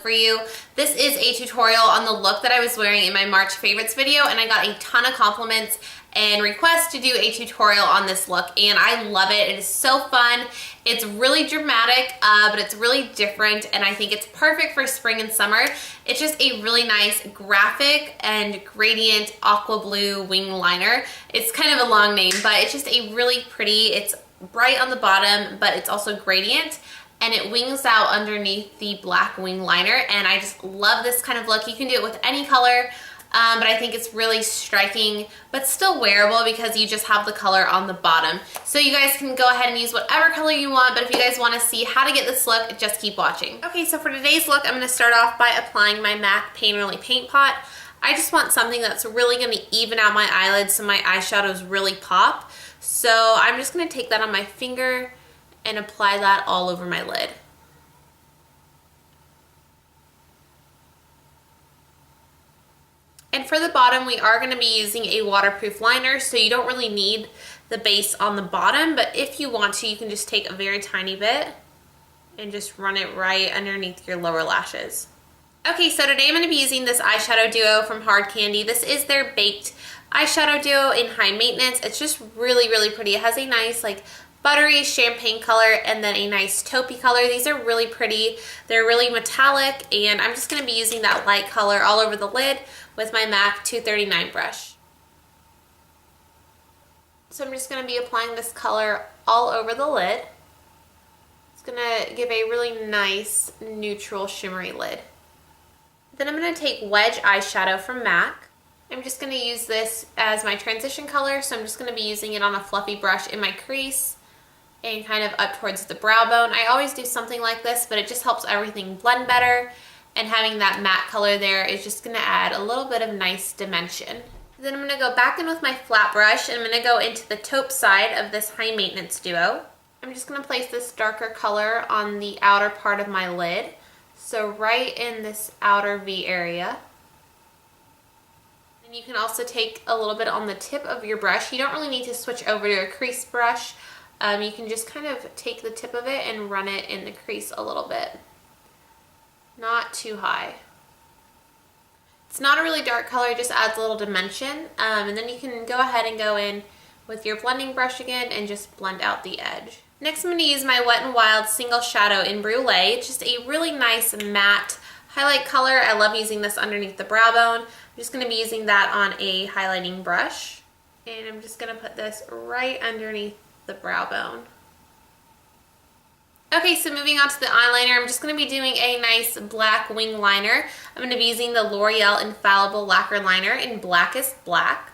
for you. This is a tutorial on the look that I was wearing in my March favorites video, and I got a ton of compliments and requests to do a tutorial on this look, and I love it. It is so fun. It's really dramatic, but it's really different, and I think it's perfect for spring and summer. It's just a really nice graphic and gradient aqua blue wing liner. It's kind of a long name, but it's just a really pretty, it's bright on the bottom, but it's also gradient, and it wings out underneath the black wing liner, and I just love this kind of look. You can do it with any color, but I think it's really striking, but still wearable because you just have the color on the bottom. So you guys can go ahead and use whatever color you want, but if you guys want to see how to get this look, just keep watching. Okay, so for today's look, I'm going to start off by applying my MAC Painterly Paint Pot. I just want something that's really going to even out my eyelids so my eyeshadows really pop. So I'm just going to take that on my finger and apply that all over my lid. And for the bottom, we are going to be using a waterproof liner, so you don't really need the base on the bottom, but if you want to, you can just take a very tiny bit and just run it right underneath your lower lashes. Okay, so today I'm going to be using this eyeshadow duo from Hard Candy. This is their Baked eyeshadow duo in High Maintenance. It's just really, really pretty. It has a nice like buttery champagne color and then a nice taupey color. These are really pretty. They're really metallic, and I'm just going to be using that light color all over the lid with my MAC 239 brush. So I'm just going to be applying this color all over the lid. It's going to give a really nice neutral shimmery lid. Then I'm going to take Wedge Eyeshadow from MAC. I'm just going to use this as my transition color, so I'm just going to be using it on a fluffy brush in my crease and kind of up towards the brow bone. I always do something like this, but it just helps everything blend better, and having that matte color there is just going to add a little bit of nice dimension. Then I'm going to go back in with my flat brush, and I'm going to go into the taupe side of this High Maintenance duo. I'm just going to place this darker color on the outer part of my lid, so right in this outer V area. And you can also take a little bit on the tip of your brush. You don't really need to switch over to a crease brush. You can just kind of take the tip of it and run it in the crease a little bit. Not too high. It's not a really dark color, it just adds a little dimension. And then you can go ahead and go in with your blending brush again and just blend out the edge. Next I'm going to use my Wet n Wild Single Shadow in Brule. It's just a really nice matte highlight color. I love using this underneath the brow bone. I'm just going to be using that on a highlighting brush. And I'm just going to put this right underneath the brow bone. Okay, so moving on to the eyeliner, I'm just going to be doing a nice black wing liner. I'm going to be using the L'Oreal Infallible Lacquer Liner in Blackest Black.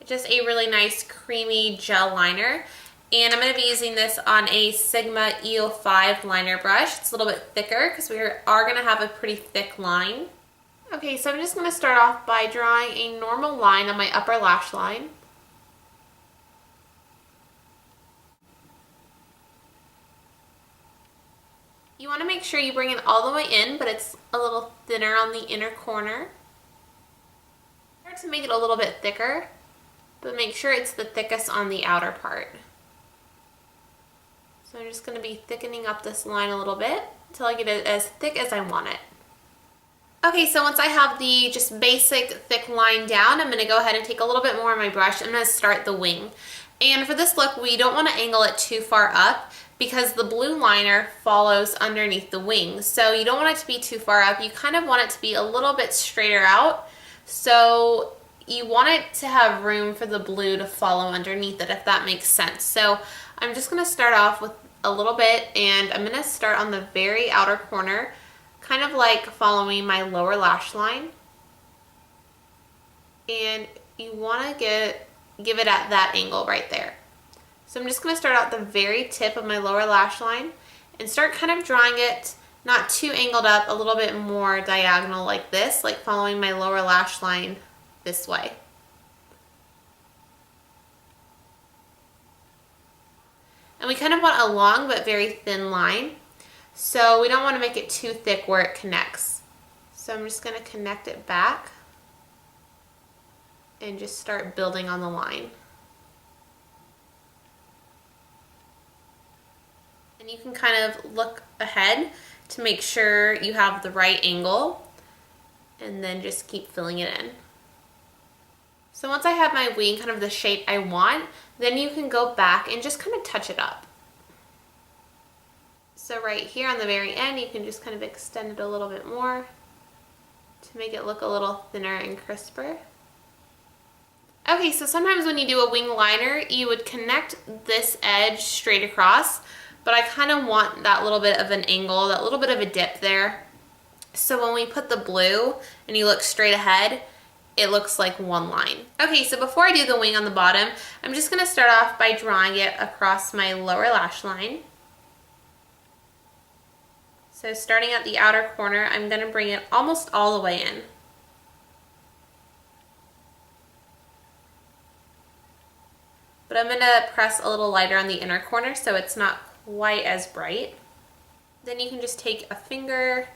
Just a really nice creamy gel liner. And I'm going to be using this on a Sigma E05 liner brush. It's a little bit thicker because we are going to have a pretty thick line. Okay, so I'm just going to start off by drawing a normal line on my upper lash line. You want to make sure you bring it all the way in, but it's a little thinner on the inner corner. Try to make it a little bit thicker, but make sure it's the thickest on the outer part. So I'm just going to be thickening up this line a little bit until I get it as thick as I want it. Okay, so once I have the just basic thick line down, I'm going to go ahead and take a little bit more on my brush. I'm going to start the wing. And for this look, we don't want to angle it too far up because the blue liner follows underneath the wing. So you don't want it to be too far up. You kind of want it to be a little bit straighter out. So you want it to have room for the blue to follow underneath it, if that makes sense. So I'm just going to start off with a little bit, and I'm going to start on the very outer corner, kind of like following my lower lash line. And you want to give it at that angle right there. So I'm just going to start out the very tip of my lower lash line and start kind of drawing it not too angled up, a little bit more diagonal like this, like following my lower lash line this way. And we kind of want a long but very thin line, so we don't want to make it too thick where it connects. So I'm just going to connect it back and just start building on the line. And you can kind of look ahead to make sure you have the right angle, and then just keep filling it in. So once I have my wing kind of the shape I want, then you can go back and just kind of touch it up. So right here on the very end, you can just kind of extend it a little bit more to make it look a little thinner and crisper. Okay, so sometimes when you do a wing liner, you would connect this edge straight across, but I kind of want that little bit of an angle, that little bit of a dip there. So when we put the blue and you look straight ahead, it looks like one line. Okay, so before I do the wing on the bottom, I'm just gonna start off by drawing it across my lower lash line. So starting at the outer corner, I'm gonna bring it almost all the way in. But I'm gonna press a little lighter on the inner corner so it's not quite as bright. Then you can just take a finger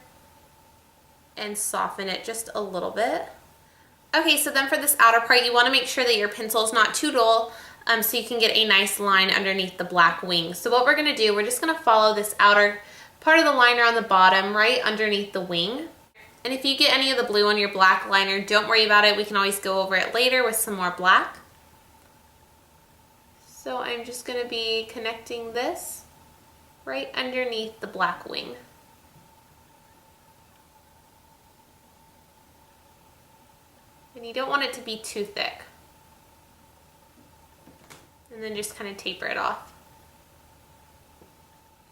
and soften it just a little bit. Okay, so then for this outer part, you wanna make sure that your pencil is not too dull so you can get a nice line underneath the black wing. So what we're gonna do, we're just gonna follow this outer part of the liner on the bottom right underneath the wing. And if you get any of the blue on your black liner, don't worry about it. We can always go over it later with some more black. So I'm just going to be connecting this right underneath the black wing. And you don't want it to be too thick. And then just kind of taper it off.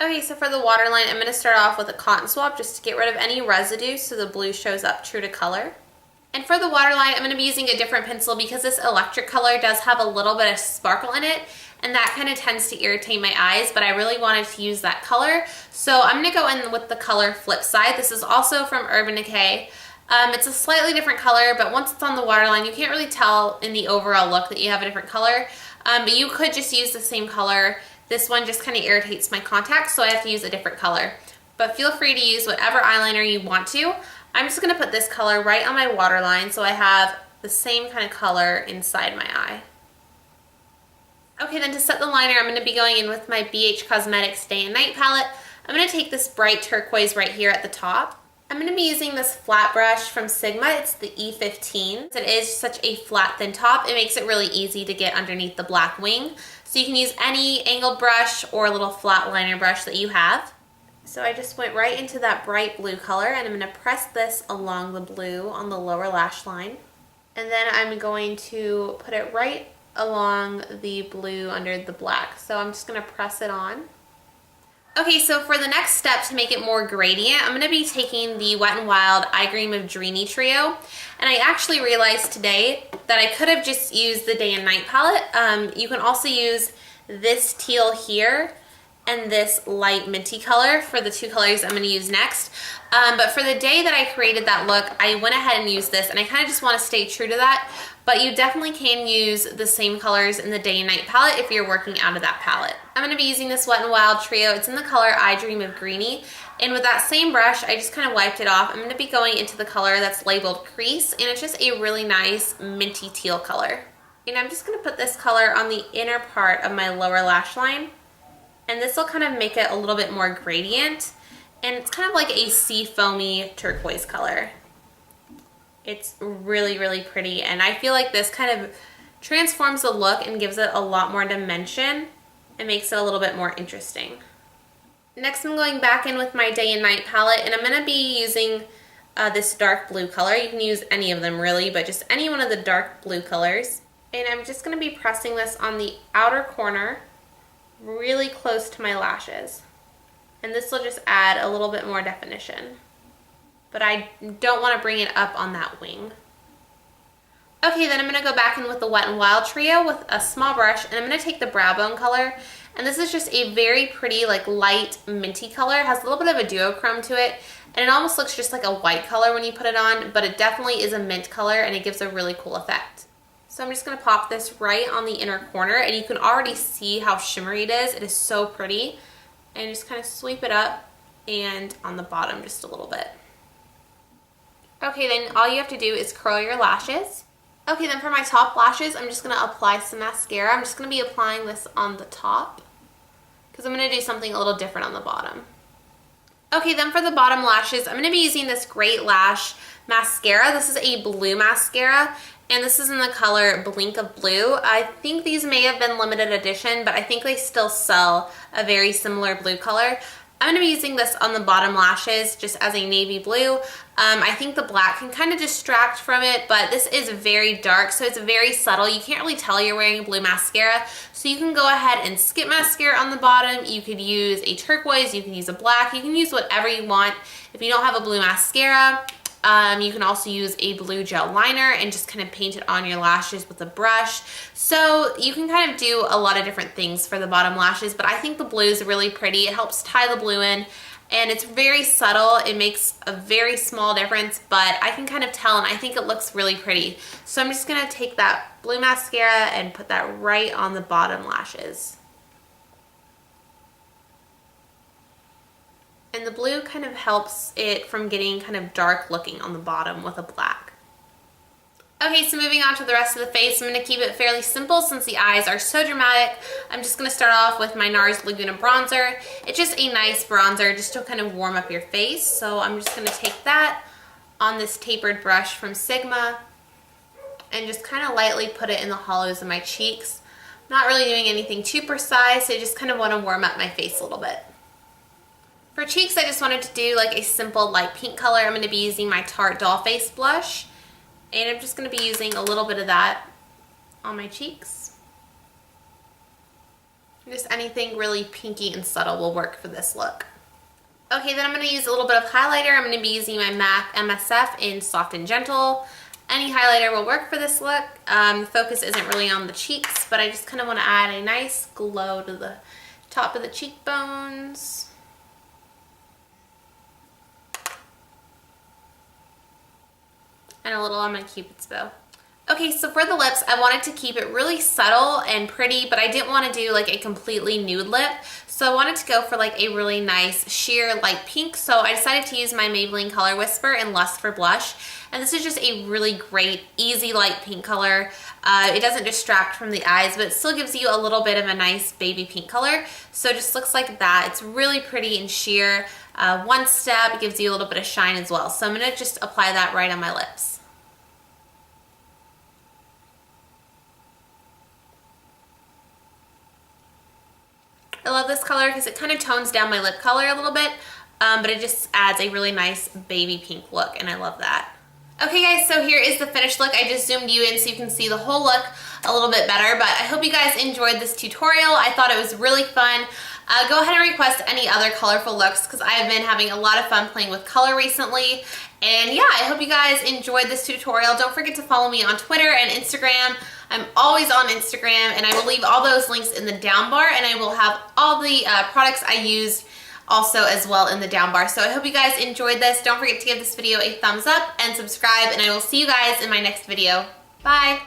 Okay, so for the waterline, I'm going to start off with a cotton swab just to get rid of any residue so the blue shows up true to color. And for the waterline, I'm going to be using a different pencil because this electric color does have a little bit of sparkle in it, and that kind of tends to irritate my eyes, but I really wanted to use that color. So I'm going to go in with the color Flipside. This is also from Urban Decay. It's a slightly different color, but once it's on the waterline, you can't really tell in the overall look that you have a different color, but you could just use the same color. This one just kind of irritates my contacts, so I have to use a different color. But feel free to use whatever eyeliner you want to. I'm just going to put this color right on my waterline so I have the same kind of color inside my eye. Okay, then to set the liner, I'm going to be going in with my BH Cosmetics Day and Night palette. I'm going to take this bright turquoise right here at the top. I'm going to be using this flat brush from Sigma. It's the E15. It is such a flat, thin top. It makes it really easy to get underneath the black wing. So you can use any angled brush or a little flat liner brush that you have. So I just went right into that bright blue color, and I'm going to press this along the blue on the lower lash line. And then I'm going to put it right along the blue under the black. So I'm just going to press it on. Okay, so for the next step to make it more gradient, I'm going to be taking the Wet n Wild Eye Cream of Greenie trio. And I actually realized today that I could have just used the Day and Night palette. You can also use this teal here and this light minty color for the two colors I'm going to use next. But for the day that I created that look, I went ahead and used this, and I kind of just want to stay true to that. But you definitely can use the same colors in the Day and Night palette if you're working out of that palette. I'm going to be using this Wet n Wild trio. It's in the color I Dream of Greenie. And with that same brush, I just kind of wiped it off. I'm going to be going into the color that's labeled Crease, and it's just a really nice minty teal color. And I'm just going to put this color on the inner part of my lower lash line. And this will kind of make it a little bit more gradient. And it's kind of like a sea foamy turquoise color. It's really, really pretty. And I feel like this kind of transforms the look and gives it a lot more dimension and makes it a little bit more interesting. Next, I'm going back in with my Day and Night palette, and I'm going to be using this dark blue color. You can use any of them really, but just any one of the dark blue colors. And I'm just going to be pressing this on the outer corner really close to my lashes. And this will just add a little bit more definition. But I don't want to bring it up on that wing. Okay, then I'm going to go back in with the Wet n Wild trio with a small brush, and I'm going to take the Brow Bone color. And this is just a very pretty, like, light minty color. It has a little bit of a duochrome to it, and it almost looks just like a white color when you put it on, but it definitely is a mint color, and it gives a really cool effect. So I'm just going to pop this right on the inner corner, and you can already see how shimmery it is. It is so pretty. And just kind of sweep it up and on the bottom just a little bit. Okay, then all you have to do is curl your lashes. Okay, then for my top lashes, I'm just going to apply some mascara. I'm just going to be applying this on the top because I'm going to do something a little different on the bottom. Okay, then for the bottom lashes, I'm going to be using this Great Lash Mascara. This is a blue mascara, and this is in the color Blink of Blue. I think these may have been limited edition, but I think they still sell a very similar blue color. I'm going to be using this on the bottom lashes just as a navy blue. I think the black can kind of distract from it, but this is very dark, so it's very subtle. You can't really tell you're wearing blue mascara, so you can go ahead and skip mascara on the bottom. You could use a turquoise, you can use a black, you can use whatever you want. If you don't have a blue mascara, you can also use a blue gel liner and just kind of paint it on your lashes with a brush. So you can kind of do a lot of different things for the bottom lashes, but I think the blue is really pretty. It helps tie the blue in, and it's very subtle. It makes a very small difference, but I can kind of tell, and I think it looks really pretty. So I'm just gonna take that blue mascara and put that right on the bottom lashes. And the blue kind of helps it from getting kind of dark looking on the bottom with a black. Okay, so moving on to the rest of the face, I'm going to keep it fairly simple since the eyes are so dramatic. I'm just going to start off with my Nars Laguna bronzer. It's just a nice bronzer just to kind of warm up your face. So I'm just going to take that on this tapered brush from Sigma and just kind of lightly put it in the hollows of my cheeks. Not really doing anything too precise, I just kind of want to warm up my face a little bit. For cheeks, I just wanted to do like a simple light pink color. I'm going to be using my Tarte Dollface blush. And I'm just going to be using a little bit of that on my cheeks. Just anything really pinky and subtle will work for this look. Okay, then I'm going to use a little bit of highlighter. I'm going to be using my MAC MSF in Soft and Gentle. Any highlighter will work for this look. The focus isn't really on the cheeks, but I just kind of want to add a nice glow to the top of the cheekbones. And a little on my Cupid's bow. Okay, so for the lips, I wanted to keep it really subtle and pretty, but I didn't want to do like a completely nude lip. So I wanted to go for like a really nice sheer light pink. So I decided to use my Maybelline Color Whisper in Lust for Blush. And this is just a really great, easy light pink color. It doesn't distract from the eyes, but it still gives you a little bit of a nice baby pink color. So it just looks like that. It's really pretty and sheer. One step, gives you a little bit of shine as well. So I'm gonna just apply that right on my lips. I love this color because it kind of tones down my lip color a little bit, but it just adds a really nice baby pink look, and I love that. Okay guys, so here is the finished look. I just zoomed you in so you can see the whole look a little bit better, but I hope you guys enjoyed this tutorial. I thought it was really fun. Go ahead and request any other colorful looks because I have been having a lot of fun playing with color recently. And yeah, I hope you guys enjoyed this tutorial. Don't forget to follow me on Twitter and Instagram. I'm always on Instagram, and I will leave all those links in the down bar, and I will have all the products I used also as well in the down bar. So I hope you guys enjoyed this. Don't forget to give this video a thumbs up and subscribe, and I will see you guys in my next video. Bye!